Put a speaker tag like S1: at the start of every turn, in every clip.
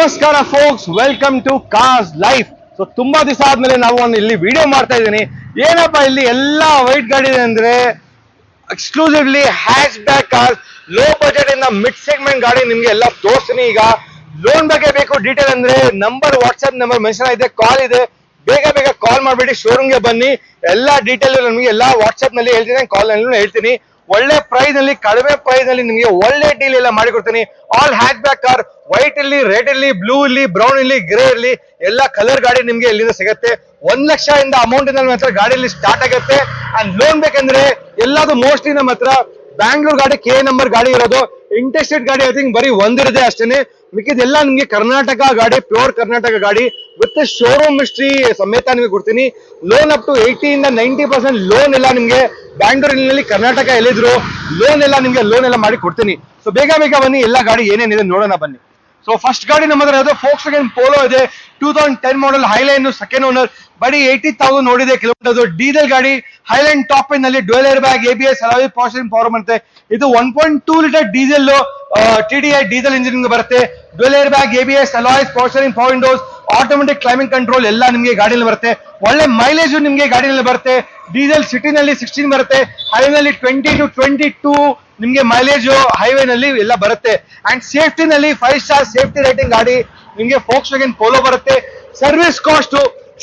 S1: ನಮಸ್ಕಾರ folks, welcome to cars life. So ತುಂಬಾ ದಿವಸ ಆದ್ಮೇಲೆ ನಾವು ಒಂದು ಇಲ್ಲಿ ವಿಡಿಯೋ ಮಾಡ್ತಾ ಇದ್ದೀನಿ. ಏನಪ್ಪಾ ಇಲ್ಲಿ ಎಲ್ಲಾ ವೈಟ್ ಗಾಡಿ ಇದೆ ಅಂದ್ರೆ exclusively hatch back cars, low budget ಇಂದ ಮಿಡ್ ಸೆಗ್ಮೆಂಟ್ ಗಾಡಿ ನಿಮ್ಗೆ ಎಲ್ಲ ತೋರಿಸ್ತೀನಿ. ಈಗ ಲೋನ್ ಬಗ್ಗೆ ಬೇಕು ಡೀಟೇಲ್ ಅಂದ್ರೆ ವಾಟ್ಸ್ಆಪ್ ನಂಬರ್ ಮೆನ್ಷನ್ ಇದೆ, ಕಾಲ್ ಇದೆ, ಬೇಗ ಬೇಗ ಕಾಲ್ ಮಾಡ್ಬಿಟ್ಟು ಶೋರೂಮ್ಗೆ ಬನ್ನಿ. ಎಲ್ಲಾ ಡೀಟೇಲ್ ನಮಗೆ ಎಲ್ಲ ವಾಟ್ಸ್ಆಪ್ ನಲ್ಲಿ ಹೇಳ್ತೀನಿ, ಕಾಲ್ ನಲ್ಲಿ ಹೇಳ್ತೀನಿ. ಒಳ್ಳೆ ಪ್ರೈಸ್ ನಲ್ಲಿ, ಕಡಿಮೆ ಪ್ರೈಸ್ ನಲ್ಲಿ ನಿಮಗೆ ಒಳ್ಳೆ ಡೀಲ್ ಎಲ್ಲ ಮಾಡಿ ಕೊಡ್ತೀನಿ. All hatch back car, white ಇರ್ಲಿ, ರೆಡ್ ಇರ್ಲಿ, ಬ್ಲೂ ಇರ್ಲಿ, ಬ್ರೌನ್ ಇರ್ಲಿ, ಗ್ರೇ ಇರ್ಲಿ, ಎಲ್ಲಾ ಕಲರ್ ಗಾಡಿ ನಿಮ್ಗೆ ಎಲ್ಲಿಂದ ಸಿಗುತ್ತೆ. 1 ಲಕ್ಷ ಇಂದ ಅಮೌಂಟ್ ಇಂದ ಮಾತ್ರ ಗಾಡಿಯಲ್ಲಿ ಸ್ಟಾರ್ಟ್ ಆಗುತ್ತೆ. ಅಂಡ್ ಲೋನ್ ಬೇಕಂದ್ರೆ ಎಲ್ಲಾದು ಮೋಸ್ಟ್ಲಿ ನಮ್ಮ ಹತ್ರ ಬ್ಯಾಂಗ್ಳೂರ್ ಗಾಡಿ, ಕೆ ನಂಬರ್ ಗಾಡಿ ಇರೋದು. ಇಂಟರ್ಸ್ಟೇಟ್ ಗಾಡಿ ಐ ಥಿಂಕ್ ಬರೀ ಒಂದಿರದೆ ಅಷ್ಟೇನೆ. ಮಿಕ್ಕಿದೆಲ್ಲ ನಿಮ್ಗೆ ಕರ್ನಾಟಕ ಗಾಡಿ, ಪ್ಯೂರ್ ಕರ್ನಾಟಕ ಗಾಡಿ ವಿತ್ ಶೋರೂಮ್ ಹಿಸ್ಟ್ರಿ ಸಮೇತ ನಿಮಗೆ ಕೊಡ್ತೀನಿ. ಲೋನ್ ಅಪ್ ಟು 80 ಇಂದ 90% ಲೋನ್ ಎಲ್ಲ ನಿಮ್ಗೆ ಬ್ಯಾಂಗ್ಳೂರಿನಲ್ಲಿ, ಕರ್ನಾಟಕ ಎಲ್ಲಿದ್ರು ಲೋನ್ ಎಲ್ಲ ನಿಮ್ಗೆ ಲೋನ್ ಎಲ್ಲ ಮಾಡಿ ಕೊಡ್ತೀನಿ. ಸೊ ಬೇಗ ಬೇಗ ಬನ್ನಿ, ಎಲ್ಲ ಗಾಡಿ ಏನೇನಿದೆ ನೋಡೋಣ ಬನ್ನಿ. ಸೊ ಫಸ್ಟ್ ಗಾಡಿ ನಮ್ಮ ಹತ್ರ ಇರೋದು Volkswagen Polo ಇದೆ. 2010 ಮಾಡಲ್, ಹೈಲೈನ್, ಸೆಕೆಂಡ್ ಓನರ್, ಬರೀ 80,000 ನೋಡಿದೆ ಕಿಲೋಮೀಟರ್. ಡೀಸೆಲ್ ಗಾಡಿ, ಹೈಲೈನ್ ಟಾಪ್ ನಲ್ಲಿ dual air bag, ABS, alloy power power ಬರುತ್ತೆ. ಇದು 1.2 litre diesel, TDI diesel engine ಬರುತ್ತೆ. Dual air bag, ABS, alloys, power windows, automatic climbing control ಎಲ್ಲ ನಿಮಗೆ ಗಾಡಿಯಲ್ಲಿ ಬರುತ್ತೆ. ಒಳ್ಳೆ ಮೈಲೇಜ್ ನಿಮಗೆ ಗಾಡಿಯಲ್ಲಿ ಬರುತ್ತೆ. ಡೀಸೆಲ್ ಸಿಟಿನಲ್ಲಿ 16 ಬರುತ್ತೆ, ಹೈವೇನಲ್ಲಿ 20 to 22 ನಿಮ್ಗೆ ಮೈಲೇಜ್ ಹೈವೇ ನಲ್ಲಿ ಎಲ್ಲ ಬರುತ್ತೆ. ಅಂಡ್ ಸೇಫ್ಟಿ ನಲ್ಲಿ 5 ಸ್ಟಾರ್ ಸೇಫ್ಟಿ ರೇಟಿಂಗ್ ಗಾಡಿ ನಿಮ್ಗೆ Volkswagen Polo ಬರುತ್ತೆ. ಸರ್ವಿಸ್ ಕಾಸ್ಟ್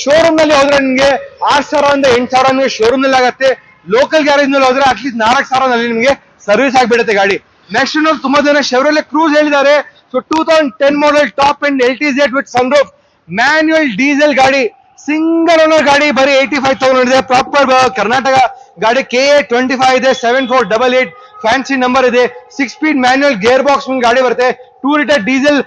S1: ಶೋರೂಮ್ ನಲ್ಲಿ ಹೋದ್ರೆ ನಿಮ್ಗೆ 6,000 ಇಂದ 8,000 ನಿಮಗೆ ಶೋರೂಮ್ ನಲ್ಲಿ ಆಗುತ್ತೆ. ಲೋಕಲ್ ಗ್ಯಾರೇಜ್ ನಲ್ಲಿ ಹೋದ್ರೆ ಅಟ್ಲೀಸ್ಟ್ 4,000 ನಲ್ಲಿ ನಿಮಗೆ ಸರ್ವಿಸ್ ಆಗಿಬಿಡುತ್ತೆ ಗಾಡಿ. ನೆಕ್ಸ್ಟ್ ಇನ್ನೊಂದು ತುಂಬಾ ಜನ Chevrolet Cruze ಹೇಳಿದ್ದಾರೆ. So 2010 model, top and LTZ with sunroof, manual diesel ಗಾಡಿ, ಸಿಂಗಲ್ ಓನರ್ ಗಾಡಿ, ಬರೀ 85,000 ಇದೆ. ಪ್ರಾಪರ್ ಕರ್ನಾಟಕ ಗಾಡಿ, KA 25 ಇದೆ, 7488 ಫ್ಯಾನ್ಸಿ ನಂಬರ್ ಇದೆ. 6 ಸ್ಪೀಡ್ ಮ್ಯಾನ್ಯುಯಲ್ ಗೇರ್ ಬಾಕ್ಸ್ ಗಾಡಿ ಬರುತ್ತೆ. 2 ಲೀಟರ್ ಡೀಸೆಲ್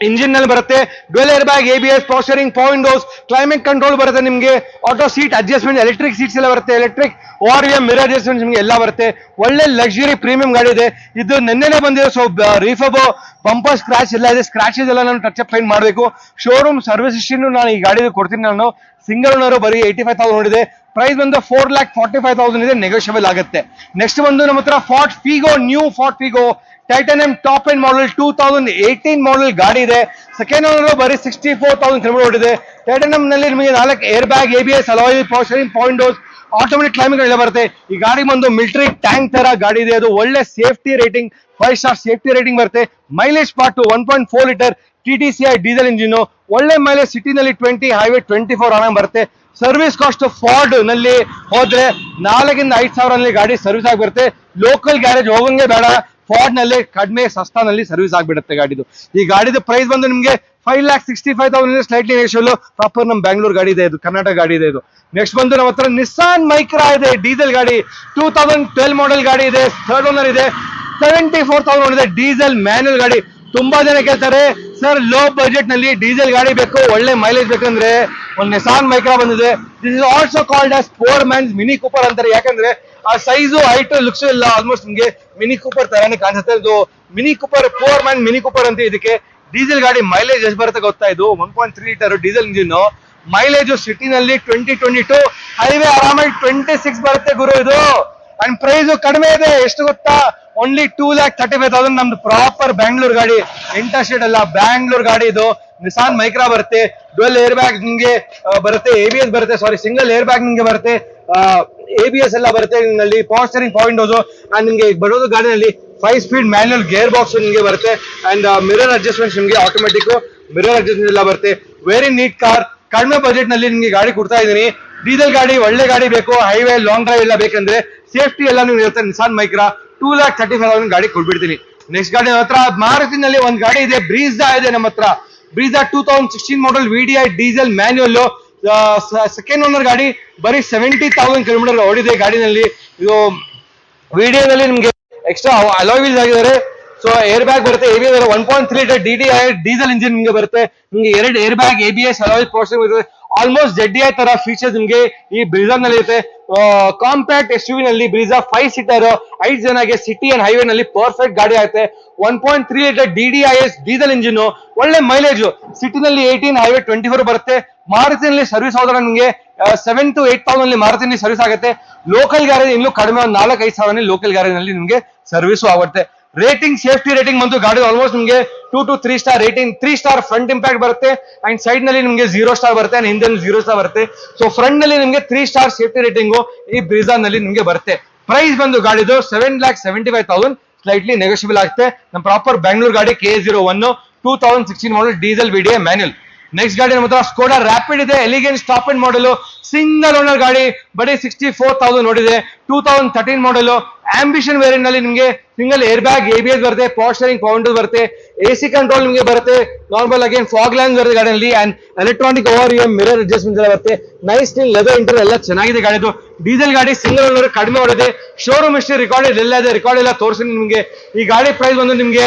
S1: ಇಂಜಿನ್ ನಲ್ಲಿ ಬರುತ್ತೆ. Dual air bag, ABS, power Windows, climate control ಬರುತ್ತೆ ನಿಮಗೆ. Auto seat adjustment, electric seats ಎಲ್ಲ ಬರುತ್ತೆ. ಎಲೆಕ್ಟ್ರಿಕ್ ORVM ಮಿರರ್ ಅಡ್ಜಸ್ಟ್ಮೆಂಟ್ ನಿಮಗೆ ಎಲ್ಲ ಬರುತ್ತೆ. ಒಳ್ಳೆ ಲಕ್ಸುರಿ ಪ್ರೀಮಿಯಂ ಗಾಡಿ ಇದೆ. ಇದು ನೆನ್ನೆನೆ ಬಂದಿದೆ. ಸೊ ರೀಫಬ್, ಬಂಪರ್ ಸ್ಕ್ರಾಚ್ ಎಲ್ಲ ಇದೆ. ಸ್ಕ್ರಾಚಸ್ ಎಲ್ಲ ನಾನು ಟಚ್ ಅಪ್ ಪೇಂಟ್ ಮಾಡಬೇಕು. ಶೋರೂಮ್ ಸರ್ವಿಸ್ ಹಿಸ್ಟ್ರಿನೂ ನಾನು ಈ ಗಾಡಿ ಕೊಡ್ತೀನಿ. ನಾನು ಸಿಂಗಲ್ ಓನರ್, ಬರೀ 85,000 ನೋಡಿದೆ. ಪ್ರೈಸ್ ಬಂದು 4,45,000 ಇದೆ, ನೆಗೋಷಿಯಬಲ್ ಆಗುತ್ತೆ. ನೆಕ್ಸ್ಟ್ ಬಂದು ನಮ್ಮ ಹತ್ರ Ford Figo, new Ford Figo titanium top end model, 2018 ಮಾಡಲ್ ಗಾಡಿ ಇದೆ. ಸೆಕೆಂಡ್ ಓನರ್, ಬರೀ 64,000 ಕಿಲೋಮೀಟರ್ ಓಡಿದೆ. ಟೈಟಾನಿಯಂ ನಲ್ಲಿ ನಿಮಗೆ 4 air bag, ABS, alloy power windows, automatic climate ಎಲ್ಲ ಬರುತ್ತೆ. ಈ ಗಾಡಿ ಬಂದು ಮಿಲಿಟರಿ ಟ್ಯಾಂಕ್ ತರ ಗಾಡಿ ಇದೆ. ಅದು ಒಳ್ಳೆ safety rating, 5 star safety rating ಬರುತ್ತೆ. Mileage part 1.4 litre TTCI diesel engine, ಒಳ್ಳೆ ಮೈಲೇಜ್, ಸಿಟಿನಲ್ಲಿ 20, ಹೈವೇ 24 ಆರಾಮ್ ಬರುತ್ತೆ. ಸರ್ವಿಸ್ ಕಾಸ್ಟ್ ಫಾರ್ಡ್ ನಲ್ಲಿ ಹೋದ್ರೆ 4,000 ಇಂದ 5,000 ನಲ್ಲಿ ಗಾಡಿ ಸರ್ವಿಸ್ ಆಗಿ ಬರುತ್ತೆ. ಲೋಕಲ್ ಗ್ಯಾರೇಜ್ ಹೋಗಂಗೆ ಬೇಡ, ಫಾರ್ಡ್ ನಲ್ಲಿ ಕಡಿಮೆ ಸಸ್ತಾನಲ್ಲಿ ಸರ್ವಿಸ್ ಆಗಿಬಿಡುತ್ತೆ ಗಾಡಿದು. ಈ ಗಾಡಿದ ಪ್ರೈಸ್ ಬಂದು ನಿಮಗೆ 5,65,000 ಸ್ಲೈಟ್ಲಿ ನೇಷಲ್. ಪ್ರಾಪರ್ ನಮ್ ಬ್ಯಾಂಗ್ಳೂರ್ ಗಾಡಿ ಇದೆ, ಇದು ಕರ್ನಾಟಕ ಗಾಡಿ ಇದೆ. ಇದು ನೆಕ್ಸ್ಟ್ ಬಂದು ನಮ್ಮ ಹತ್ರ ನಿಸ್ಸಾನ್ ಮೈಕ್ರಾ ಇದೆ, ಡೀಸೆಲ್ ಗಾಡಿ, 2012 ಮಾಡಲ್ ಗಾಡಿ ಇದೆ. ಥರ್ಡ್ ಓನರ್ ಇದೆ, 74,000 ಇದೆ. ಡೀಸೆಲ್ ಮ್ಯಾನ್ಯುಯಲ್ ಗಾಡಿ. ತುಂಬಾ ಜನ ಕೇಳ್ತಾರೆ, ಸರ್ ಲೋ ಬಜೆಟ್ ನಲ್ಲಿ ಡೀಸೆಲ್ ಗಾಡಿ ಬೇಕು, ಒಳ್ಳೆ ಮೈಲೇಜ್ ಬೇಕಂದ್ರೆ ಒಂದು ನಿಸಾನ್ ಮೈಕ್ರಾ ಬಂದಿದೆ. This is also called as poor man's Mini Cooper ಅಂತಾರೆ. ಯಾಕಂದ್ರೆ ಆ ಸೈಜು, ಹೈಟ್, ಲುಕ್ಸ್ ಎಲ್ಲ ಆಲ್ಮೋಸ್ಟ್ ನಿಮಗೆ ಮಿನಿ ಕೂಪರ್ ತರಾನೇ ಕಾಣಿಸುತ್ತೆ. ಇದು Mini Cooper, poor man Mini Cooper ಅಂತ. ಇದಕ್ಕೆ ಡೀಸೆಲ್ ಗಾಡಿ ಮೈಲೇಜ್ ಎಷ್ಟು ಬರುತ್ತೆ ಗೊತ್ತಾ? ಇದು 1.3 ಲೀಟರ್ ಡೀಸೆಲ್ ಇಂಜಿನ್. ಮೈಲೇಜ್ ಸಿಟಿನಲ್ಲಿ 20-22, ಹೈವೇ ಆರಾಮಾಗಿ 26 ಬರುತ್ತೆ ಗುರು ಇದು. ಅಂಡ್ ಪ್ರೈಸ್ ಕಡಿಮೆ ಇದೆ. ಎಷ್ಟು ಗೊತ್ತಾ? ಓನ್ಲಿ 2,35,000. ನಮ್ದು ಪ್ರಾಪರ್ ಬ್ಯಾಂಗ್ಳೂರ್ ಗಾಡಿ, ಇಂಟರ್ಸ್ಟೇಟ್ ಅಲ್ಲ, ಬ್ಯಾಂಗ್ಳೂರ್ ಗಾಡಿ ಇದು. ನಿಸಾನ್ ಮೈಕ್ರಾ ಬರುತ್ತೆ. ಡ್ಯುಯಲ್ ಏರ್ ಬ್ಯಾಗ್ ನಿಮಗೆ ಬರುತ್ತೆ, ABS ಬರುತ್ತೆ, ಸಾರಿ ಸಿಂಗಲ್ ಏರ್ ಬ್ಯಾಗ್ ನಿಮಗೆ ಬರುತ್ತೆ, ABS ಎಲ್ಲ ಬರುತ್ತೆ ನಿಮ್ಮಲ್ಲಿ. Power Windows. ಅಂಡ್ ನಿಮಗೆ ಬರೋದು ಗಾಡಿನಲ್ಲಿ 5 ಸ್ಪೀಡ್ ಮ್ಯಾನ್ಯುಯಲ್ ಗೇರ್ ಬಾಕ್ಸ್ ನಿಮಗೆ ಬರುತ್ತೆ. ಅಂಡ್ ಮಿರರ್ ಅಡ್ಜಸ್ಟ್ಮೆಂಟ್ ನಿಮಗೆ ಆಟೋಮೆಟಿಕ್ ಮಿರರ್ ಅಡ್ಜಸ್ಟ್ಮೆಂಟ್ ಎಲ್ಲ ಬರುತ್ತೆ. Very neat car. ಕಡಿಮೆ ಬಜೆಟ್ ನಲ್ಲಿ ನಿಮಗೆ ಗಾಡಿ ಕೊಡ್ತಾ ಇದ್ದೀನಿ. ಡೀಸೆಲ್ ಗಾಡಿ, ಒಳ್ಳೆ ಗಾಡಿ ಬೇಕು, ಹೈವೇ ಲಾಂಗ್ ಡ್ರೈವ್ ಎಲ್ಲ ಬೇಕಂದ್ರೆ ಸೇಫ್ಟಿ ಎಲ್ಲ ನೀವು ಇರುತ್ತೆ. ನಿಸಾನ್ ಮೈಕ್ರಾ 2,35,000 ಗಾಡಿ ಕೊಟ್ಬಿಡ್ತೀನಿ. ನೆಕ್ಸ್ಟ್ ಗಾಡಿ ನಮ್ಮ ಹತ್ರ ಮಾರುತಿನಲ್ಲಿ ಒಂದು ಗಾಡಿ ಇದೆ, ಬ್ರೀಜಾ ಇದೆ ನಮ್ಮ ಹತ್ರ. Brezza 2016 model, VDI diesel manual, second owner ಗಾಡಿ, ಬರೀ 70,000 ಕಿಲೋಮೀಟರ್ ಓಡಿದೆ ಗಾಡಿನಲ್ಲಿ. ಇದು ವಿಡಿಯೋದಲ್ಲಿ ನಿಮ್ಗೆ ಎಕ್ಸ್ಟ್ರಾ ಅಲಾಯ್ ವೀಲ್ಸ್ ಆಗಿದ್ದಾರೆ. ಸೊ ಏರ್ ಬ್ಯಾಗ್ ಬರುತ್ತೆ, ABS 1.3 litre DDI diesel engine ನಿಮಗೆ ಬರುತ್ತೆ. ನಿಮಗೆ 2 air bag, ABS, alloy power, almost ZDI ತರ ಫೀಚರ್ಸ್ ನಿಮಗೆ ಈ ಬ್ರೀಜಾ ನಲ್ಲಿ ಇರುತ್ತೆ. ಕಾಂಪ್ಯಾಕ್ಟ್ SUV ನಲ್ಲಿ ಬ್ರೀಜಾ 5 ಸೀಟರ್, 5 ಜನಗೆ ಸಿಟಿ ಅಂಡ್ ಹೈವೇ ನಲ್ಲಿ ಪರ್ಫೆಕ್ಟ್ ಗಾಡಿ ಆಗುತ್ತೆ. 1.3 ಲೀಟರ್ DDIS ಡೀಸೆಲ್ ಇಂಜಿನ್, ಒಳ್ಳೆ ಮೈಲೇಜ್, ಸಿಟಿನಲ್ಲಿ 18, ಹೈವೇ 24 ಬರುತ್ತೆ. ಮಾರುತಿನಲ್ಲಿ ಸರ್ವಿಸ್ ಹೋದ್ರೆ ನಿಮಗೆ 7,000 to 8,000 ಮಾರುತಿನಲ್ಲಿ ಸರ್ವಿಸ್ ಆಗುತ್ತೆ. ಲೋಕಲ್ ಗ್ಯಾರೇಜ್ ಇನ್ನೂ ಕಡಿಮೆ, ಒಂದು 4,000-5,000 ಲೋಕಲ್ ಗ್ಯಾರೇಜ್ ನಲ್ಲಿ ನಿಮಗೆ ಸರ್ವಿಸ್ ಆಗುತ್ತೆ. ರೇಟಿಂಗ್ ಸೇಫ್ಟಿ ರೇಟಿಂಗ್ ಬಂದು ಗಾಡಿ ಆಲ್ಮೋಸ್ಟ್ ನಿಮಗೆ 2 to 3 star rating. 3 star front impact ಬರುತ್ತೆ ಅಂಡ್ ಸೈಡ್ ನಲ್ಲಿ ನಿಮಗೆ 0 ಸ್ಟಾರ್ ಬರುತ್ತೆ ಅಂಡ್ ಹಿಂದೆ 0 ಸ್ಟಾರ್ ಬರುತ್ತೆ. ಸೊ ಫ್ರಂಟ್ ನಲ್ಲಿ ನಿಮಗೆ 3 ಸ್ಟಾರ್ ಸೇಫ್ಟಿ ರೇಟಿಂಗ್ ಈ ಬ್ರೀಜಾ ನಲ್ಲಿ ನಿಮಗೆ ಬರುತ್ತೆ. ಪ್ರೈಸ್ ಬಂದು ಗಾಡಿದು 7,75,000 ಸ್ಲೈಟ್ಲಿ ನೆಗೋಷಿಯಬಲ್ ಆಗುತ್ತೆ. ನಮ್ಮ ಪ್ರಾಪರ್ ಬ್ಯಾಂಗ್ಳೂರ್ ಗಾಡಿ KA01 2016 ಮಾಡಲ್ ಡೀಸೆಲ್ VDI ಮ್ಯಾನ್ಯುಯಲ್. ನೆಕ್ಸ್ಟ್ ಗಾಡಿ ನಮ್ಮ ಹತ್ರ ಸ್ಕೋಡಾ ರ್ಯಾಪಿಡ್ ಇದೆ, elegance top and model, single owner ಗಾಡಿ, ಬರೀ 64,000 ನೋಡಿದೆ. 2013 ಮಾಡಲ್ ಆಂಬಿಷನ್ ವೇರಿಯಂಟ್ ನಲ್ಲಿ ನಿಮಗೆ ಸಿಂಗಲ್ ಏರ್ ಬ್ಯಾಗ್, ABS ಬರುತ್ತೆ, ಪವರ್ ಸ್ಟೀರಿಂಗ್ ಪವರ್ ಬರುತ್ತೆ, AC ಕಂಟ್ರೋಲ್ ನಿಮಗೆ ಬರುತ್ತೆ, ನಾರ್ಮಲ್ ಅಗೇನ್ ಫಾಗ್ ಲ್ಯಾಂಪ್ ಬರುತ್ತೆ ಗಾಡಿಯಲ್ಲಿ and electronic over mirror adjustment ಎಲ್ಲ ಬರುತ್ತೆ. ನೈಸ್ ಲೆದರ್ ಇಂಟೀರಿಯರ್ ಎಲ್ಲ ಚೆನ್ನಾಗಿದೆ ಗಾಡಿದು. ಡೀಸೆಲ್ ಗಾಡಿ ಸಿಂಗಲ್ ಓನರ್ ಕಡಿಮೆ ಹೊಡೆದೆ. ಶೋರೂಮ್ ಹಿಸ್ಟ್ರಿ ರೆಕಾರ್ಡ್ ಎಲ್ಲ ಇದೆ, ರೆಕಾರ್ಡ್ ಎಲ್ಲ ತೋರಿಸಿ ನಿಮಗೆ. ಈ ಗಾಡಿ ಪ್ರೈಸ್ ಬಂದು ನಿಮಗೆ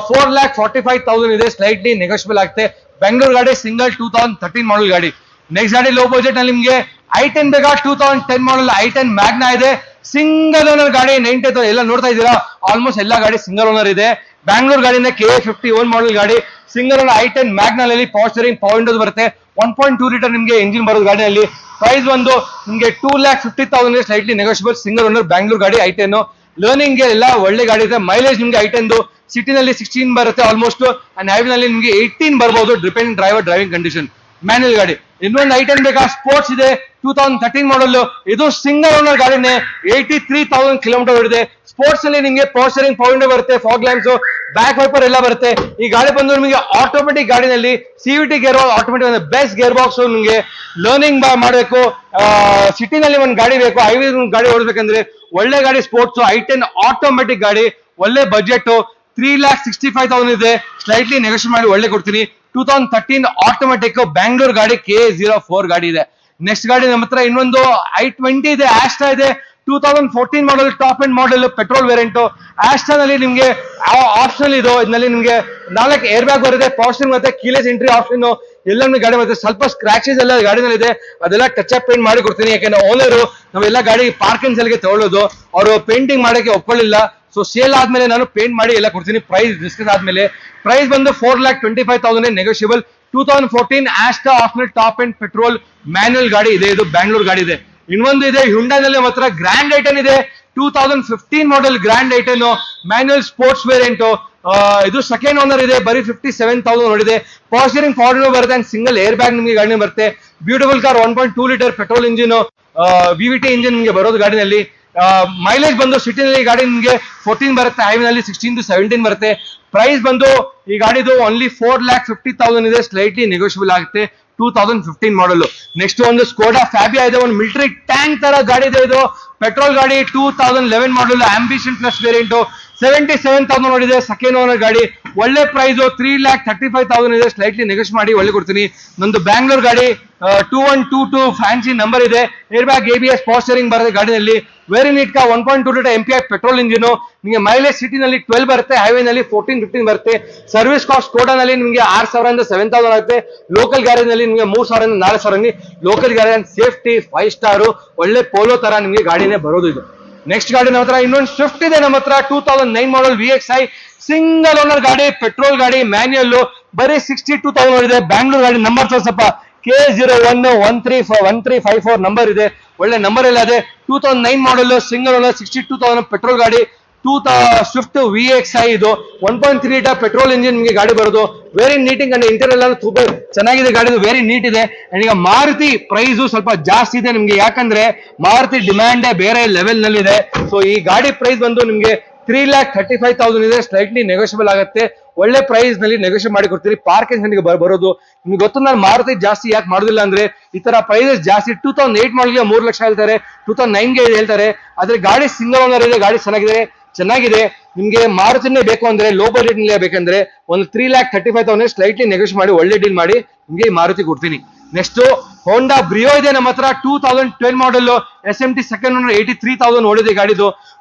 S1: 4,45,000 ಇದೆ, ಸ್ಲೈಟ್ಲಿ ನೆಗೋಷಿಯಬಲ್ ಆಗುತ್ತೆ. ಬೆಂಗಳೂರು ಗಾಡಿ ಸಿಂಗಲ್ 2013 ಮಾಡಲ್ ಗಾಡಿ. ನೆಕ್ಸ್ಟ್ ಗಾಡಿ ಲೋ ಬಜೆಟ್ ನಲ್ಲಿ ನಿಮಗೆ i10 ಬೇಕಾ 2010 ಮಾಡಲ್ i10 ಮ್ಯಾಗ್ನಾ ಇದೆ, ಸಿಂಗಲ್ ಓನರ್ ಗಾಡಿ. 90 ಎಲ್ಲ ನೋಡ್ತಾ ಇದ್ದೀರಾ, ಆಲ್ಮೋಸ್ಟ್ ಎಲ್ಲ ಗಾಡಿ ಸಿಂಗಲ್ ಓನರ್ ಇದೆ. ಬ್ಯಾಂಗ್ಳೂರ್ ಗಾಡಿನ KA51 ಮಾಡಲ್ ಗಾಡಿ, ಸಿಂಗಲ್ ಓನರ್ i10 ಮ್ಯಾಗ್ನಲ್ಲಿ ಪವರ್ ಸ್ಟೀರಿಂಗ್ ಪವರ್ ವಿಂಡೋಸ್ ಬರುತ್ತೆ. 1.2 ಲೀಟರ್ ನಿಮಗೆ ಇಂಜಿನ್ ಬರೋದು ಗಾಡಿಯಲ್ಲಿ. ಪ್ರೈಸ್ ಬಂದು ನಿಮಗೆ 2,50,000 slightly negotiable. Single owner Bangalore ಗಾಡಿ i10 ಲರ್ನಿಂಗ್ ಎಲ್ಲ ಒಳ್ಳೆ ಗಾಡಿ ಇದೆ. ಮೈಲೇಜ್ ನಿಮಗೆ i10 ಸಿಟಿನಲ್ಲಿ 16 ಬರುತ್ತೆ ಆಲ್ಮೋಸ್ಟ್ ಅಂಡ್ ಹೈವೇ ನಲ್ಲಿ ನಿಮಗೆ 18 ಬರ್ಬೋದು, depend driver driving condition. Manual ಗಾಡಿ. ಇನ್ನೊಂದು i10 ಬೇಕಾ ಸ್ಪೋರ್ಟ್ಸ್ ಇದೆ, 2013 ಮಾಡಲ್, ಇದು ಸಿಂಗಲ್ ಓನರ್ ಗಾಡಿನೇ, 83,000 ಕಿಲೋಮೀಟರ್ ಓಡಿದೆ. ಸ್ಪೋರ್ಟ್ಸ್ ಅಲ್ಲಿ ನಿಮಗೆ ಪವರ್ ಸ್ಟೀರಿಂಗ್ ಪವರ್ ವಿಂಡೋ ಬರುತ್ತೆ, ಫಾಗ್ ಲ್ಯಾಂಪ್ಸ್, ಬ್ಯಾಕ್ ವೈಪರ್ ಎಲ್ಲ ಬರುತ್ತೆ. ಈ ಗಾಡಿ ಬಂದು ನಿಮಗೆ ಆಟೋಮೆಟಿಕ್ ಗಾಡಿನಲ್ಲಿ CVT gear automatic best gear box. ನಿಮಗೆ ಲರ್ನಿಂಗ್ ಮಾಡಬೇಕು, ಸಿಟಿನಲ್ಲಿ ಒಂದು ಗಾಡಿ ಬೇಕು, ಹೈವೇ ಗಾಡಿ ಓಡಿಸ್ಬೇಕಂದ್ರೆ ಒಳ್ಳೆ ಗಾಡಿ ಸ್ಪೋರ್ಟ್ಸ್ i10 ಆಟೋಮೆಟಿಕ್ ಗಾಡಿ. ಒಳ್ಳೆ ಬಜೆಟ್ 3,65,000 ಇದೆ, ಸ್ಲೈಟ್ಲಿ ನೆಗೋಷಿಯೇಟ್ ಮಾಡಿ ಒಳ್ಳೆ ಕೊಡ್ತೀನಿ. 2013 ಆಟೋಮೆಟಿಕ್ ಬ್ಯಾಂಗ್ಳೂರ್ ಗಾಡಿ KA04 ಗಾಡಿ ಇದೆ. ನೆಕ್ಸ್ಟ್ ಗಾಡಿ ನಮ್ಮ ಹತ್ರ ಇನ್ನೊಂದು i20 ಇದೆ, ಆಸ್ಟಾ ಇದೆ, 2014 model top and model petrol variant. Asta ನಲ್ಲಿ ನಿಮಗೆ ಆಪ್ಷನ್ ಇದು, ಇದರಲ್ಲಿ ನಿಮಗೆ 4 ಏರ್ ಬ್ಯಾಗ್ ಬರುತ್ತೆ, ಪವರ್ ಸ್ಟೀರಿಂಗ್ ಮತ್ತೆ ಕೀಲೆಸ್ ಎಂಟ್ರಿ ಆಪ್ಷನ್ ಎಲ್ಲಾನು ಗಾಡಿ ಮತ್ತೆ ಸ್ವಲ್ಪ ಸ್ಕ್ರಾಚಸ್ ಎಲ್ಲ ಗಾಡಿನಲ್ಲಿ ಇದೆ, ಅದೆಲ್ಲ ಟಚ್ ಅಪ್ ಪೇಂಟ್ ಮಾಡಿ ಕೊಡ್ತೀನಿ. ಯಾಕಂದ್ರೆ ಓನರ್ ನಾವೆಲ್ಲ ಗಾಡಿ ಪಾರ್ಕಿಂಗ್ ಸೆಲ್ಗೆ ತಗೊಳ್ಳೋದು, ಅವರು ಪೇಂಟಿಂಗ್ ಮಾಡಕ್ಕೆ ಒಪ್ಕೊಳ್ಳಿಲ್ಲ. ಸೊ ಸೇಲ್ ಆದ್ಮೇಲೆ ನಾನು ಪೇಂಟ್ ಮಾಡಿ ಎಲ್ಲ ಕೊಡ್ತೀನಿ. ಪ್ರೈಸ್ ಡಿಸ್ಕಸ್ ಆದ್ಮೇಲೆ ಪ್ರೈಸ್ ಬಂದು 4,25,000 negotiable. 2014 Asta optional top and petrol manual ಗಾಡಿ ಇದೆ, ಇದು ಬ್ಯಾಂಗ್ಳೂರ್ ಗಾಡಿ ಇದೆ. ಇನ್ನೊಂದು ಇದೆ ಹ್ಯುಂಡೈನಲ್ಲಿ ಮಾತ್ರ ಗ್ರ್ಯಾಂಡ್ ಐಟನ್ ಇದೆ, 2015 model grand i ten manual sports variant. ಇದು ಸೆಕೆಂಡ್ ಓನರ್ ಇದೆ, ಬರೀ 57,000 ನೋಡಿದೆ. ಪವರ್ ಸ್ಟೀರಿಂಗ್ ಪವರ್ ಬರುತ್ತೆ ಅಂಡ್ ಸಿಂಗಲ್ ಏರ್ ಬ್ಯಾಗ್ ನಿಮಗೆ ಗಾಡಿ ಬರುತ್ತೆ. Beautiful car, 1.2 litre petrol engine, VVT engine ನಿಮಗೆ ಬರೋದು ಗಾಡಿನಲ್ಲಿ. ಮೈಲೇಜ್ ಬಂದು ಸಿಟಿನಲ್ಲಿ ಗಾಡಿ ನಿಮಗೆ 14 ಬರುತ್ತೆ, ಹೈವೇನಲ್ಲಿ 16 to 17 ಬರುತ್ತೆ. ಪ್ರೈಸ್ ಬಂದು ಈ ಗಾಡಿದು ಓನ್ಲಿ 4,50,000 ಇದೆ, ಸ್ಲೈಟ್ಲಿ ನೆಗೋಷಿಯಬಲ್ ಆಗುತ್ತೆ. 2015 ಮಾಡಲ್. ನೆಕ್ಸ್ಟ್ ಒಂದು ಸ್ಕೋಡಾ ಫ್ಯಾಬಿಯಾ ಇದೆ, ಒಂದು ಮಿಲಿಟರಿ ಟ್ಯಾಂಕ್ ತರ ಗಾಡಿ ಇದೆ, ಇದು ಪೆಟ್ರೋಲ್ ಗಾಡಿ. 2011 ಮಾಡಲ್ ಆಂಬಿಷನ್ ಪ್ಲಸ್ ವೇರಿಯಂಟ್, 77,000 ನೋಡಿದೆ, ಸೆಕೆಂಡ್ ಓನರ್ ಗಾಡಿ. ಒಳ್ಳೆ ಪ್ರೈಸ್ 3,35,000 ಇದೆ, ಸ್ಲೈಟ್ಲಿ ನೆಗೋಷಿಯೇಟ್ ಮಾಡಿ ಒಳ್ಳೆ ಕೊಡ್ತೀನಿ. ನಂದು ಬ್ಯಾಂಗ್ಳೂರ್ ಗಾಡಿ 2122 ಫ್ಯಾನ್ಸಿ ನಂಬರ್ ಇದೆ, air bag, ABS, power steering ಬರುತ್ತೆ ಗಾಡಿನಲ್ಲಿ. ವೆರಿ ನೀಟ್ ಕಾ, 1.2 ಲೀಟರ್ MPI ಪೆಟ್ರೋಲ್ ಇಂಜಿನ್. ನಿಮಗೆ ಮೈಲೇಜ್ ಸಿಟಿನಲ್ಲಿ 12 ಬರುತ್ತೆ, ಹೈವೇನಲ್ಲಿ 14-15 ಬರುತ್ತೆ. ಸರ್ವಿಸ್ ಕಾಸ್ಟ್ ಸ್ಕೋಡಾನಲ್ಲಿ ನಿಮಗೆ 6,000 7,000 ಆಗುತ್ತೆ. ಲೋಕಲ್ ಗ್ಯಾರೇಜ್ನಲ್ಲಿ ನಿಮಗೆ 3,000 4,000. ಲೋಕಲ್ ಗ್ಯಾರೇಜ್ ಸೇಫ್ಟಿ 5 ಸ್ಟಾರ್, ಒಳ್ಳೆ ಪೋಲೋ ತರ ನಿಮಗೆ ಗಾಡಿನೇ ಬರೋದು ಇದು. ನೆಕ್ಸ್ಟ್ ಗಾಡಿ ನಮ್ಮ ಹತ್ರ ಇನ್ನೊಂದು ಸ್ವಿಫ್ಟ್ ಇದೆ ನಮ್ಮ ಹತ್ರ, 2009 ಮಾಡಲ್ VXI ಸಿಂಗಲ್ ಓನರ್ ಗಾಡಿ, ಪೆಟ್ರೋಲ್ ಗಾಡಿ, ಮ್ಯಾನ್ಯುಯಲ್, ಬರೀ 62,000 ಇದೆ. ಬ್ಯಾಂಗ್ಳೂರ್ ಗಾಡಿ. ನಂಬರ್ ಸ್ವಲ್ಪ KA01 1354 ನಂಬರ್ ಇದೆ, ಒಳ್ಳೆ ನಂಬರ್ ಎಲ್ಲ ಇದೆ. 2009 ಮಾಡಲ್ ಸಿಂಗಲ್ ಓನರ್, 62,000 ಪೆಟ್ರೋಲ್ ಗಾಡಿ. ಸ್ವಿಫ್ಟ್ VXI ಇದು 1.3 ಲೀಟರ್ ಪೆಟ್ರೋಲ್ ಇಂಜಿನ್ ನಿಮಗೆ ಗಾಡಿ ಬರೋದು. ವೆರಿ ನೀಟಿಂಗ್ ಅಂಡ್ ಇಂಟೀರಿಯರ್ ಎಲ್ಲ ತುಂಬಾ ಚೆನ್ನಾಗಿದೆ ಗಾಡಿ, ವೆರಿ ನೀಟ್ ಇದೆ. ಅಂಡ್ ಈಗ ಮಾರುತಿ ಪ್ರೈಸ್ ಸ್ವಲ್ಪ ಜಾಸ್ತಿ ಇದೆ ನಿಮ್ಗೆ, ಯಾಕಂದ್ರೆ ಮಾರುತಿ ಡಿಮ್ಯಾಂಡ್ ಬೇರೆ ಲೆವೆಲ್ ನಲ್ಲಿ ಇದೆ. ಸೊ ಈ ಗಾಡಿ ಪ್ರೈಸ್ ಬಂದು ನಿಮ್ಗೆ 3,35,000 ಇದೆ, ಸ್ಲೈಟ್ಲಿ ನೆಗೋಷಿಯಬಲ್ ಆಗುತ್ತೆ. ಒಳ್ಳೆ ಪ್ರೈಸ್ ನಲ್ಲಿ ನೆಗೋಷಿಯೇಟ್ ಮಾಡಿ ಕೊಡ್ತೀರಿ. ಪಾರ್ಕಿಂಗ್ ಬರೋದು ನಿಮ್ಗೆ ಗೊತ್ತು. ನಾನು ಮಾರುತಿ ಜಾಸ್ತಿ ಯಾಕೆ ಮಾಡೋದಿಲ್ಲ ಅಂದ್ರೆ ಈ ತರ ಪ್ರೈಸಸ್ ಜಾಸ್ತಿ. 2008 ಮಾಡಲ್ಗೆ 3 ಲಕ್ಷ ಹೇಳ್ತಾರೆ, 2009ಗೆ ಹೇಳ್ತಾರೆ. ಆದ್ರೆ ಗಾಡಿ ಸಿಂಗಲ್ ಓನರ್ ಇದೆ, ಗಾಡಿ ಚೆನ್ನಾಗಿದೆ. ನಿಮ್ಗೆ ಮಾರುತಿನೇ ಬೇಕು ಅಂದ್ರೆ, ಲೋ ಬಜೆಟ್ ನಲ್ಲಿ ಬೇಕಂದ್ರೆ ಒಂದು 3,35,000 ಸ್ಲೈಟ್ಲಿ ನೆಗೋಷಿಯೇಟ್ ಮಾಡಿ ಒಳ್ಳೆ ಡೀಲ್ ಮಾಡಿ ನಿಮ್ಗೆ ಮಾರುತಿ ಕೊಡ್ತೀನಿ. ನೆಕ್ಸ್ಟ್ ಹೋಂಡಾ ಬ್ರಿಯೋ ಇದೆ ನಮ್ಮ ಹತ್ರ, 2012 ಮಾಡಲ್ SMT ಸೆಕೆಂಡ್ ಓನರ್, 83,000 ಓಡಿದೆ ಗಾಡಿದು.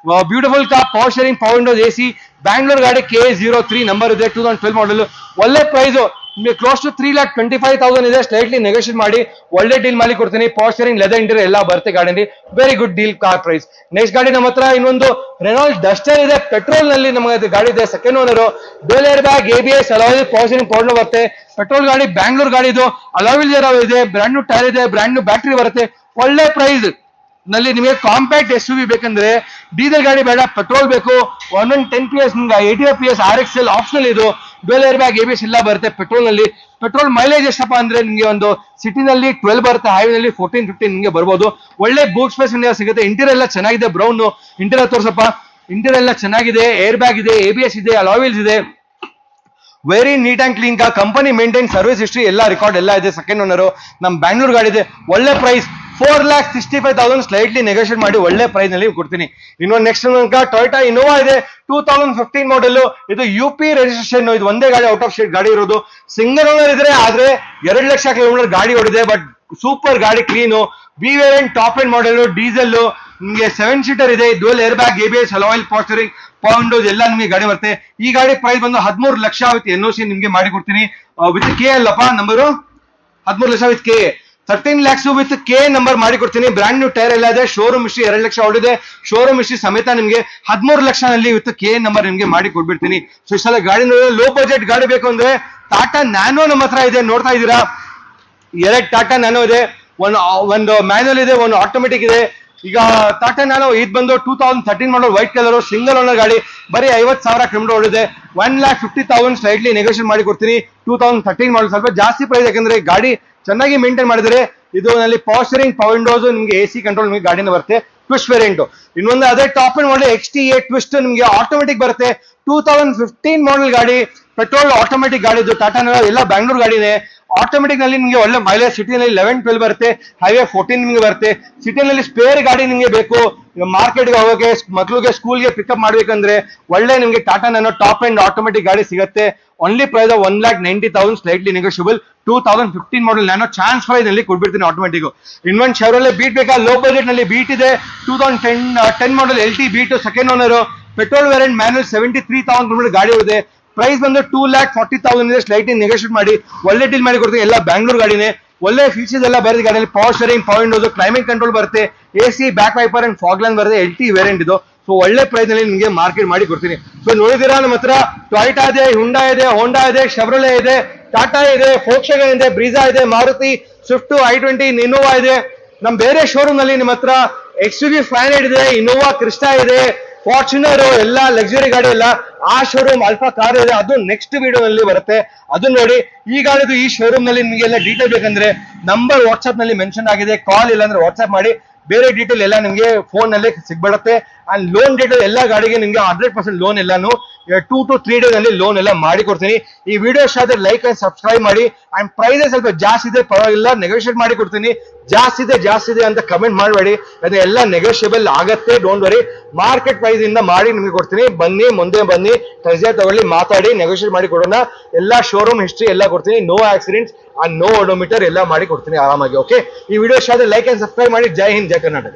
S1: Beautiful car, power steering, power Windows, AC. Bangalore ಗಾಡಿ KA03 ನಂಬರ್ ಇದೆ, 2012 ಮಾಡಲ್. ಒಳ್ಳೆ ಪ್ರೈಸ್ ನಿಮಗೆ ಕ್ಲೋಸ್ ಟು 3,25,000 ಇದೆ, ಸ್ಲೈಟ್ಲಿ ನೆಗೋಷಿಯೇಟ್ ಮಾಡಿ ಒಳ್ಳೆ ಡೀಲ್ ಮಾಡಿ ಕೊಡ್ತೀನಿ. ಪವರ್ ಸ್ಟೀರಿಂಗ್, ಲೆದರ್ ಇಂಟೀರಿಯರ್ ಎಲ್ಲ ಬರುತ್ತೆ ಗಾಡಿ. Very good deal car price. Next ಗಾಡಿ ನಮ್ಮ ಹತ್ರ ಇನ್ನೊಂದು ರೆನಾಲ್ಟ್ ಡಸ್ಟರ್ ಇದೆ, ಪೆಟ್ರೋಲ್ ನಲ್ಲಿ ನಮಗೆ ಗಾಡಿ ಇದೆ, second owner. Dual air bag, ABS, alloy, power steering power ಬರುತ್ತೆ. ಪೆಟ್ರೋಲ್ ಗಾಡಿ, ಬ್ಯಾಂಗ್ಳೂರ್ ಗಾಡಿ ಇದು. ಅಲಾಯ್ ಇದೆ, ಬ್ರ್ಯಾಂಡ್ ನ್ಯೂ ಟೈರ್ ಇದೆ, ಬ್ರ್ಯಾಂಡ್ ನ್ಯೂ ಬ್ಯಾಟ್ರಿ ಬರುತ್ತೆ. ಒಳ್ಳೆ ಪ್ರೈಸ್ ನಲ್ಲಿ ನಿಮಗೆ ಕಾಂಪ್ಯಾಕ್ಟ್ ಎಸ್ ಯು ವಿ ಬೇಕಂದ್ರೆ ಡೀಸೆಲ್ ಗಾಡಿ ಬೇಡ, ಪೆಟ್ರೋಲ್ ಬೇಕು. 110 PS ನಿಮ್ಗೆ 85 PS RXL ಆಪ್ಷನಲ್ ಇದು. ಡ್ಯುಯಲ್ ಏರ್ ಬ್ಯಾಗ್ ABS ಎಲ್ಲ ಬರುತ್ತೆ ಪೆಟ್ರೋಲ್ ನಲ್ಲಿ. ಪೆಟ್ರೋಲ್ ಮೈಲೇಜ್ ಎಷ್ಟಪ್ಪ ಅಂದ್ರೆ ನಿಮಗೆ ಒಂದು ಸಿಟಿನಲ್ಲಿ 12 ಬರುತ್ತೆ, ಹೈವೇನಲ್ಲಿ 14-15 ನಿಮಗೆ ಬರ್ಬೋದು. ಒಳ್ಳೆ ಬೂಟ್ ಸ್ಪೇಸ್ ಸಿಗುತ್ತೆ. ಇಂಟೀರಿಯರ್ ಎಲ್ಲ ಚೆನ್ನಾಗಿದೆ. Brown interior ತೋರ್ಸಪ್ಪ. ಇಂಟೀರಿಯರ್ ಎಲ್ಲ ಚೆನ್ನಾಗಿದೆ. ಏರ್ ಬ್ಯಾಗ್ ಇದೆ, ABS ಇದೆ, ಅಲಾಯ್ ವೀಲ್ಸ್ ಇದೆ. Very neat and clean. Company maintain, service history ಎಲ್ಲ ರೆಕಾರ್ಡ್ ಎಲ್ಲ ಇದೆ. ಸೆಕೆಂಡ್ ಓನರ್ ನಮ್ ಬ್ಯಾಂಗ್ಳೂರ್ ಗಾಡಿ ಇದೆ. ಒಳ್ಳೆ ಪ್ರೈಸ್ 4,65,000 ಸ್ಲೈಟ್ಲಿ ನೆಗೋಷಿಯೇಟ್ ಮಾಡಿ ಒಳ್ಳೆ ಪ್ರೈಸ್ ನಲ್ಲಿ ಕೊಡ್ತೀನಿ. ಇನ್ನೊಂದು ನೆಕ್ಸ್ಟ್ ಟೊಯೋಟಾ ಇನೋವಾ ಇದೆ, 2015 ಮಾಡೆಲ್. ಇದು UP ರಿಜಿಸ್ಟ್ರೇಷನ್. ಇದು ಒಂದೇ ಗಾಡಿ ಔಟ್ ಆಫ್ ಸ್ಟೇಟ್ ಗಾಡಿ ಇರೋದು. ಸಿಂಗಲ್ ಓನರ್ ಇದ್ರೆ ಆದ್ರೆ 2 ಲಕ್ಷ ಕಿಲೋಮೀಟರ್ ಗಾಡಿ ಓಡಿದೆ. ಬಟ್ ಸೂಪರ್ ಗಾಡಿ, clean. B variant top end model, diesel. ನಿಮಗೆ 7 ಸೀಟರ್ ಇದೆ. Dual air bag, ABS, alloy power steering, power windows ಎಲ್ಲ ನಿಮಗೆ ಗಾಡಿ ಬರುತ್ತೆ. ಈ ಗಾಡಿ ಪ್ರೈಸ್ ಬಂದು 13 ಲಕ್ಷ ವಿತ್ NOC ನಿಮ್ಗೆ ಮಾಡಿ ಕೊಡ್ತೀನಿ. ವಿತ್ ಕೆ ಅಲ್ಲಪ್ಪ number, 13 lakh with K. 13 lakhs with K number ಮಾಡಿ ಕೊಡ್ತೀನಿ. ಬ್ರಾಂಡ್ ನ್ಯೂ ಟೈರ್ ಎಲ್ಲ ಇದೆ. ಶೋರೂಮ್ ಹಿಸ್ಟ್ರಿ 2 ಲಕ್ಷ ಓಡಿದೆ. ಶೋರೂಮ್ ಹಿಸ್ಟ್ರಿ ಸಮೇತ ನಿಮಗೆ 13 ಲಕ್ಷನಲ್ಲಿ ವಿತ್ ಕೆ ನಂಬರ್ ನಿಮ್ಗೆ ಮಾಡಿ ಕೊಡ್ಬಿಡ್ತೀನಿ. ಸೊ ಇಷ್ಟೆಲ್ಲ ಗಾಡಿ ಲೋ ಬಜೆಟ್ ಗಾಡಿ ಬೇಕು ಅಂದ್ರೆ ಟಾಟಾ ನ್ಯಾನೋ ನಮ್ಮ ಹತ್ರ ಇದೆ, ನೋಡ್ತಾ ಇದ್ದೀರಾ. 2 ಟಾಟಾ ನ್ಯಾನೋ ಇದೆ. ಒಂದು ಮ್ಯಾನ್ಯುವಲ್ ಇದೆ, ಒಂದು ಆಟೋಮೆಟಿಕ್ ಇದೆ. ಈಗ ಟಾಟಾ ನ್ಯಾನೋ ಇದು ಬಂದು 2013 ಮಾಡಲ್, ವೈಟ್ ಕಲರ್, ಸಿಂಗಲ್ ಓನರ್ ಗಾಡಿ. ಬರೀ 50,000 ಕಿಲೋಮೀಟರ್ ಓಡಿದೆ. 1,50,000 ಸ್ಲೈಟ್ಲಿ ನೆಗೋಷಿಯೇಟ್ ಮಾಡಿ ಕೊಡ್ತೀನಿ. 2013 ಮಾಡಲ್, ಸ್ವಲ್ಪ ಜಾಸ್ತಿ ಪ್ರೈಸ್, ಯಾಕಂದ್ರೆ ಗಾಡಿ ಚೆನ್ನಾಗಿ ಮೇಂಟೈನ್ ಮಾಡಿದ್ರೆ. ಇದು ನಲ್ಲಿ ಪಾಸ್ಚರಿಂಗ್, ಪೌಂಡೋಸ್, ನಿಮಗೆ AC ಕಂಟ್ರೋಲ್ ನಿಮಗೆ ಗಾಡಿನ ಬರುತ್ತೆ. Twist variant. ಇನ್ನೊಂದು ಅದೇ top and model XT8 twist ನಿಮಗೆ ಆಟೋಮೆಟಿಕ್ ಬರುತ್ತೆ. 2015 ಮಾಡಲ್ ಗಾಡಿ, ಪೆಟ್ರೋಲ್ ಆಟೋಮೆಟಿಕ್ ಗಾಡಿ. ಇದು ಟಾಟಾ ನ್ಯಾನೋ ಎಲ್ಲ ಬ್ಯಾಂಗ್ಳೂರ್ ಗಾಡಿನೇ. ಆಟೋಮೆಟಿಕ್ ನಲ್ಲಿ ನಿಮಗೆ ಒಳ್ಳೆ ಮೈಲೇಜ್, ಸಿಟಿನಲ್ಲಿ 11-12 ಬರುತ್ತೆ, ಹೈವೇ 14 ನಿಮಗೆ ಬರುತ್ತೆ. ಸಿಟಿನಲ್ಲಿ ಸ್ಪೇರ್ ಗಾಡಿ ನಿಮಗೆ ಬೇಕು, ಮಾರ್ಕೆಟ್ಗೆ ಹೋಗೋಕೆ, ಮಕ್ಳಿಗೆ ಸ್ಕೂಲ್ಗೆ ಪಿಕಪ್ ಮಾಡ್ಬೇಕಂದ್ರೆ ಒಳ್ಳೆ ನಿಮಗೆ Tata Nano top and automatic ಗಾಡಿ ಸಿಗುತ್ತೆ. Only price 1,90,000 slightly negotiable. 2015 model Nano chance price ನಲ್ಲಿ ಕೊಡ್ಬಿಡ್ತೀನಿ ಆಟೋಮೆಟಿಕ್. ಇನ್ನೊಂದು ಶೆವ್ರೊಲೆ ಬೀಟ್ ಬೇಕಾ, ಲೋ ಬಜೆಟ್ ನಲ್ಲಿ ಬೀಟ್ ಇದೆ. 2010 model LT Beat, second owner, petrol variant, manual, 73,000 kilometer ಗಾಡಿ ಇದೆ. ಪ್ರೈಸ್ ಬಂದು 2,40,000 ಇದೆ. ಸ್ಲೈಟ್ಲಿ ನೆಗೋಷಿಯೇಟ್ ಮಾಡಿ ಒಳ್ಳೆ ಡೀಲ್ ಮಾಡಿ ಕೊಡ್ತೀನಿ. ಎಲ್ಲ ಬ್ಯಾಂಗ್ಳೂರ್ ಗಾಡಿನೇ. ಒಳ್ಳೆ ಫೀಚರ್ಸ್ ಎಲ್ಲ ಬರುತ್ತೆ ಗಾಡಿಯಲ್ಲಿ. ಪವರ್ ಸ್ಟೀರಿಂಗ್, ಪೌಂಡೋಸ್, ಕ್ಲೈಮೇಟ್ ಕಂಟ್ರೋಲ್ ಬರುತ್ತೆ, AC, back wiper and fog lamp ಬರುತ್ತೆ. LT ವೇರಿಯಂಟ್ ಇದು. ಸೊ ಒಳ್ಳೆ ಪ್ರೈಸ್ ನಲ್ಲಿ ನಿಮಗೆ ಮಾರ್ಕೆಟ್ ಮಾಡಿ ಕೊಡ್ತೀನಿ. ಸೊ ನೋಡಿದಿರಾ ನಮ್ಮ ಹತ್ರ ಟೊಯೋಟಾ ಇದೆ, ಹುಂಡಾ ಇದೆ, ಹೋಂಡಾ ಇದೆ, ಶೆವ್ರೊಲೆ ಇದೆ, ಟಾಟಾ ಇದೆ, ಫೋಕ್ಸ್ವ್ಯಾಗನ್ ಇದೆ, ಬ್ರೀಜಾ ಇದೆ, ಮಾರುತಿ ಸ್ವಿಫ್ಟ್, i20, ಇನೋವಾ ಇದೆ. ನಮ್ ಬೇರೆ ಶೋರೂಮ್ ನಲ್ಲಿ ನಿಮ್ಮ ಹತ್ರ XUV 500 ಇದೆ, ಇನೋವಾ ಕ್ರಿಸ್ಟಾ ಇದೆ, ಫಾರ್ಚುನರ್, ಎಲ್ಲ ಲಕ್ಸುರಿ ಗಾಡಿ ಎಲ್ಲ. ಆ ಶೋರೂಮ್ ಅಲ್ಫಾ ಕಾರ್ ಇದೆ, ಅದು ನೆಕ್ಸ್ಟ್ ವಿಡಿಯೋ ನಲ್ಲಿ ಬರುತ್ತೆ, ಅದನ್ನ ನೋಡಿ. ಈ ಗಾಡಿದು ಈ ಶೋರೂಮ್ ನಲ್ಲಿ ನಿಮಗೆಲ್ಲ ಡೀಟೇಲ್ ಬೇಕಂದ್ರೆ ನಂಬರ್ ವಾಟ್ಸ್ಆಪ್ ನಲ್ಲಿ ಮೆನ್ಷನ್ ಆಗಿದೆ. ಕಾಲ್ ಇಲ್ಲ ಅಂದ್ರೆ ವಾಟ್ಸ್ಆಪ್ ಮಾಡಿ. ಬೇರೆ ಡೀಟೇಲ್ ಎಲ್ಲ ನಿಮಗೆ ಫೋನ್ ನಲ್ಲಿ ಸಿಗ್ಬಿಡುತ್ತೆ. ಅಂಡ್ ಲೋನ್ ಡೀಟೇಲ್ ಎಲ್ಲ ಗಾಡಿಗೆ ನಿಮ್ಗೆ 100% ಲೋನ್ ಎಲ್ಲಾನು 2 to 3 ಡೇಸ್ ಅಲ್ಲಿ ಲೋನ್ ಎಲ್ಲ ಮಾಡಿ ಕೊಡ್ತೀನಿ. ಈ ವಿಡಿಯೋ ಇಷ್ಟ ಆದ್ರೆ ಲೈಕ್ ಅಂಡ್ ಸಬ್ಸ್ಕ್ರೈಬ್ ಮಾಡಿ. ಅಂಡ್ ಪ್ರೈಸಸ್ ಸ್ವಲ್ಪ ಜಾಸ್ತಿ ಇದೆ, ಪರವಾಗಿಲ್ಲ, ನೆಗೋಷಿಯೇಟ್ ಮಾಡಿ ಕೊಡ್ತೀನಿ. ಜಾಸ್ತಿ ಇದೆ ಅಂತ ಕಮೆಂಟ್ ಮಾಡಬೇಡಿ, ಅದೆಲ್ಲ ನೆಗೋಷಿಯಬಲ್ ಆಗತ್ತೆ, ಡೋಂಟ್ ವರಿ. ಮಾರ್ಕೆಟ್ ಪ್ರೈಸ್ ಇಂದ ಮಾಡಿ ನಿಮಗೆ ಕೊಡ್ತೀನಿ. ಬನ್ನಿ, ಮುಂದೆ ಬನ್ನಿ, ಟೆಸ್ಟ್ ತಗೊಳ್ಳಿ, ಮಾತಾಡಿ, ನೆಗೋಷಿಯೇಟ್ ಮಾಡಿ ಕೊಡೋಣ. ಎಲ್ಲ ಶೋರೂಮ್ ಹಿಸ್ಟ್ರಿ ಎಲ್ಲ ಕೊಡ್ತೀನಿ. No accidents and no odometer ಎಲ್ಲ ಮಾಡಿ ಕೊಡ್ತೀನಿ ಆರಾಮಾಗಿ. ಓಕೆ, ಈ ವಿಡಿಯೋ ಇಷ್ಟ ಆದ್ರೆ ಲೈಕ್ ಅಂಡ್ ಸಬ್ಸ್ಕ್ರೈಬ್ ಮಾಡಿ. ಜೈ ಹಿಂದ್, ಜೈ ಕರ್ನಾಟಕ.